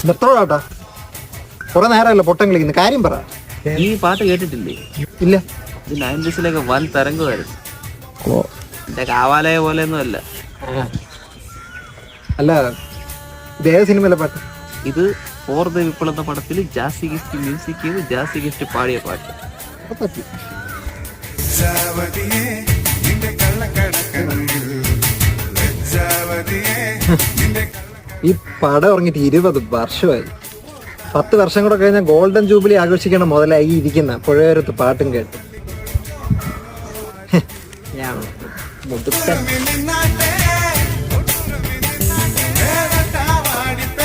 നിർത്തോടാട്ടാ, കുറെ നേരമല്ല പൊട്ടം കളിക്കുന്നു, കാര്യം പറ. ഈ പാട്ട് കേട്ടിട്ടില്ലേ? ഇല്ല. ഇത് 90s വൻ തരംഗമായിരുന്നു. എന്റെ കാവാലയ പോലെ ഒന്നും അല്ല. അല്ല, ഇത് ഏത് സിനിമയിലെ പാട്ട്? ഇത് ഫോർ ദ വിപ്പിൾ എന്ന പടത്തിൽ ജാസി ഗിഫ്റ്റ് മ്യൂസിക് ചെയ്ത് ജാസി ഗിഫ്റ്റ് പാടിയ പാട്ട്. ഈ പടം ഇറങ്ങിയിട്ട് 20 വർഷമായി. 10 വർഷം കൂടെ കഴിഞ്ഞാൽ ഗോൾഡൻ ജൂബിലി ആഘോഷിക്കണം മുതലായി ഇരിക്കുന്ന പുഴയോരത്ത് പാട്ടും കേട്ട്. ഞാൻ മുതുക്കൻ.